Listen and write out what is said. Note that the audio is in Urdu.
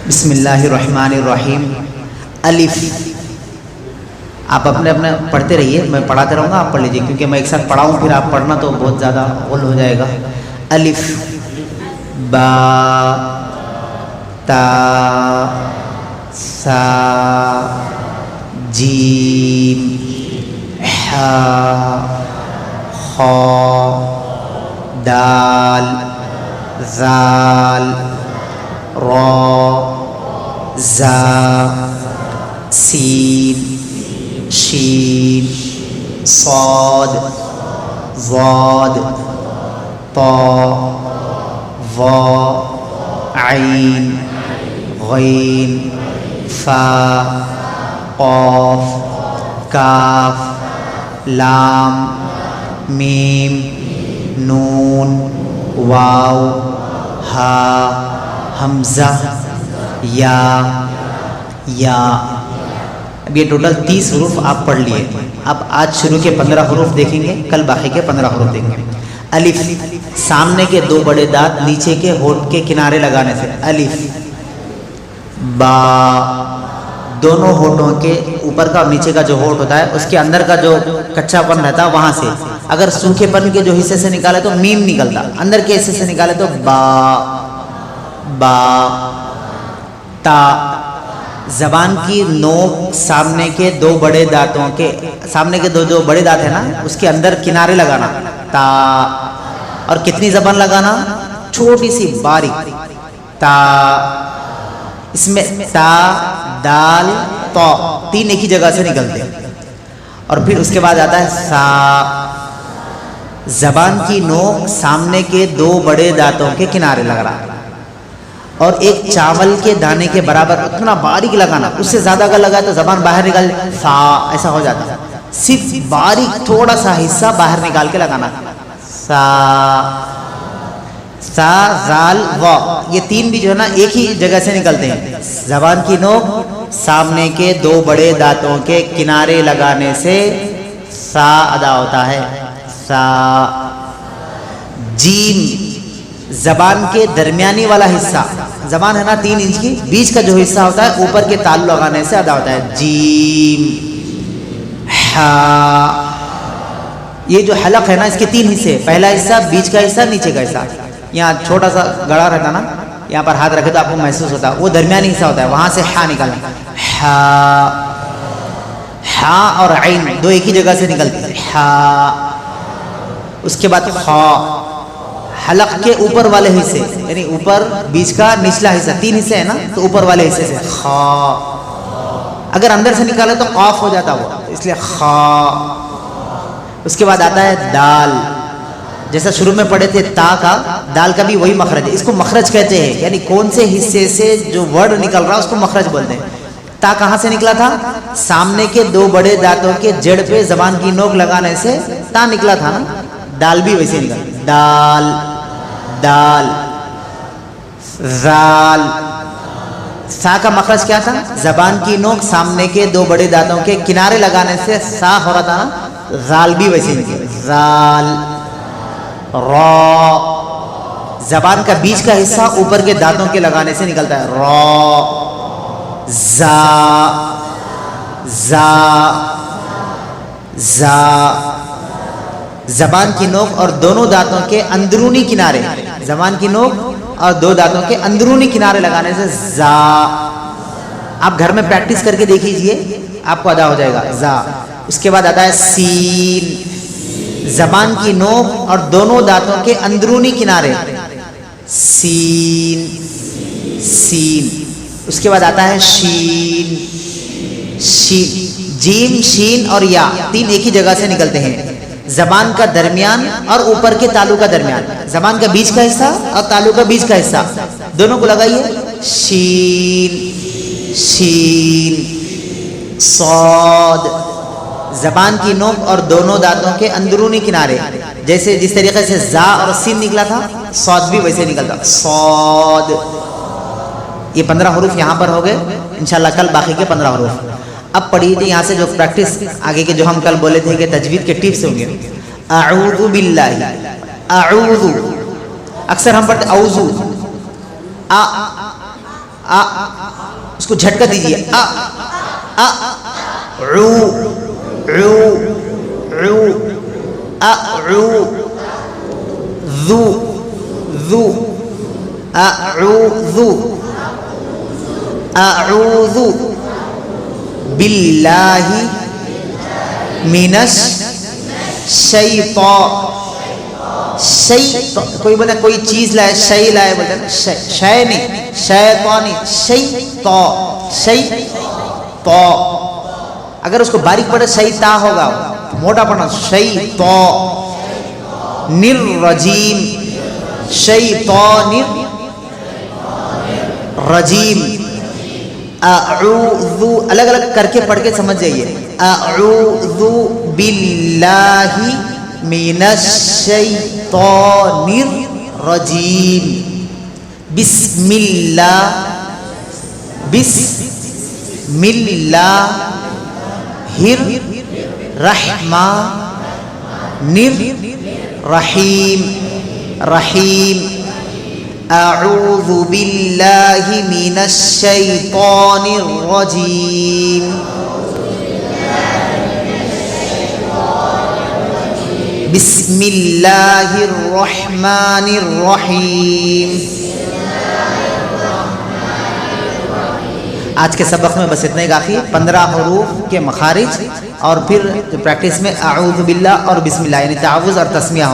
بسم اللہ الرحمن الرحیم. الف. آپ اپنے اپنے پڑھتے رہیے، میں پڑھاتے رہوں گا، آپ پڑھ لیجیے، کیونکہ میں ایک ساتھ پڑھاؤں پھر آپ پڑھنا تو بہت زیادہ غل ہو جائے گا. الف با تا سا جیم حا خا دال ذال را زا سین شین صاد ضاد طا ظا عین غین فا قاف کاف لام میم نون واو ہا حمزہ یا. اب یہ ٹوٹل 30 حروف آپ پڑھ لیے. اب آج شروع کے 15 حروف دیکھیں گے، کل باقی کے 15 حروف دیکھیں گے. الف سامنے کے 2 بڑے دانت نیچے کے ہونٹ کے کنارے لگانے سے. الف با دونوں ہونٹوں کے اوپر کا اور نیچے کا جو ہونٹ ہوتا ہے اس کے اندر کا جو کچا پن رہتا ہے وہاں سے، اگر سوکھے پن کے جو حصے سے نکالے تو میم نکلتا، اندر کے حصے سے نکالے تو با. تا زبان کی نوک سامنے کے 2 بڑے دانتوں کے سامنے کے 2 جو بڑے دانت ہیں نا اس کے اندر کنارے لگانا. تا اور کتنی زبان لگانا؟ چھوٹی سی باریک. تا اس میں تا دال تو 3 ایک ہی جگہ سے نکلتے ہیں. اور پھر اس کے بعد آتا ہے سا. زبان کی نوک سامنے کے 2 بڑے دانتوں کے کنارے لگانا اور ایک چاول کے دانے کے برابر اتنا باریک لگانا. اس سے زیادہ اگر لگا تو زبان باہر نکال سا ایسا ہو جاتا ہے. صرف باریک تھوڑا سا حصہ باہر نکال کے لگانا. سا سا زال وا یہ 3 بھی جو ہے نا ایک ہی جگہ سے نکلتے ہیں. زبان کی نوک سامنے کے 2 بڑے دانتوں کے کنارے لگانے سے سا ادا ہوتا ہے. سا. جیم زبان کے درمیانی والا حصہ، زبان ہے نا 3 انچ کی، بیچ کا جو حصہ ہوتا ہے اوپر کے تالو لگانے سے ادا ہوتا ہے. جیم ہا. یہ جو حلق ہے نا اس کے 3 حصے، پہلا حصہ، بیچ کا حصہ، نیچے کا حصہ. یہاں چھوٹا سا گڑا رہتا نا، یہاں پر ہاتھ رکھے تو آپ کو محسوس ہوتا ہے، وہ درمیانی حصہ ہوتا ہے، وہاں سے ہا نکالنا. ہا. ہا اور عین 2 ایک ہی جگہ سے نکلتی ہے. ہا. اس کے بعد خا. حلق کے اوپر والے حصے یعنی اوپر بیچ کا نچلا حصہ، 3 حصے ہیں نا تو اوپر والے حصے سے خا. اگر اندر سے نکالے تو قاف ہو جاتا وہ، اس لیے خا. اس کے بعد آتا ہے دال. جیسا شروع میں پڑھے تھے تا کا، دال کا بھی وہی مخرج ہے. اس کو مخرج کہتے ہیں، یعنی کون سے حصے سے جو ورڈ نکل رہا ہے اس کو مخرج بولتے ہیں. تا کہاں سے نکلا تھا؟ سامنے کے 2 بڑے دانتوں کے جڑ پہ زبان کی نوک لگانے سے تا نکلا تھا نا. دال بھی ویسے نکلا. دال دال. زال. سا کا مخرج کیا تھا؟ زبان کی نوک سامنے کے 2 بڑے دانتوں کے کنارے لگانے سے سا ہو رہا تھا نا. زال بھی ویسے نکلا. زال. را. زبان کا بیچ کا حصہ اوپر کے دانتوں کے لگانے سے نکلتا ہے. را. زا. زا. زا. زبان کی نوک اور دونوں دانتوں کے اندرونی کنارے، زبان کی نوک اور 2 دانتوں کے اندرونی کنارے لگانے سے زا. آپ گھر میں پریکٹس کر کے دیکھ لیجئے، آپ کو ادا ہو جائے گا. زا. اس کے بعد آتا ہے سین. زبان کی نوک اور دونوں دانتوں کے اندرونی کنارے. سین. سین. اس کے بعد آتا ہے شین. شین. جیم شین اور یا 3 ایک ہی جگہ سے نکلتے ہیں. زبان کا درمیان اور اوپر کے تالو کا درمیان، زبان کا بیچ کا حصہ اور تالو کا بیچ کا حصہ، دونوں کو لگائیے. شین. شین. صاد. زبان کی نوک اور دونوں دانتوں کے اندرونی کنارے، جیسے جس طریقے سے زا اور سین نکلا تھا صاد بھی ویسے نکلتا. صاد. یہ 15 حروف یہاں پر ہو گئے. انشاءاللہ کل باقی کے 15 حروف. اب پڑھیے تھے یہاں سے جو پریکٹس آگے کے جو ہم کل بولے تھے کہ تجوید کے ٹپس ہوں گے. اعوذ باللہ، اعوذ، اکثر ہم پڑھتے اعوذ، آ اس کو جھٹکا دیجیے آ آ عو عو عو اعو ذو ذو اعوذ اعوذ باللہ من الشیطان کوئی بولے کوئی چیز لائے شے لائے بولتے ہیں شے نہیں شیطانی شیطان شیطان اگر اس کو باریک پڑھے شیطا ہوگا موٹا پڑھنا شیطان نرجیم شیطان رجیم اعوذ الگ الگ کر کے پڑھ کے سمجھ جائیے اعوذ باللہ من الشیطان الرجیم بسم اللہ بسم اللہ الرحمن الرحیم رحیم اعوذ باللہ من الشیطان الرجیم بسم اللہ الرحمن الرحیم. آج کے سبق میں بس اتنا ہی کافی. 15 حروف کے مخارج اور پھر پریکٹس میں اعوذ باللہ اور بسم اللہ یعنی تعوذ اور تسمیہ ہو.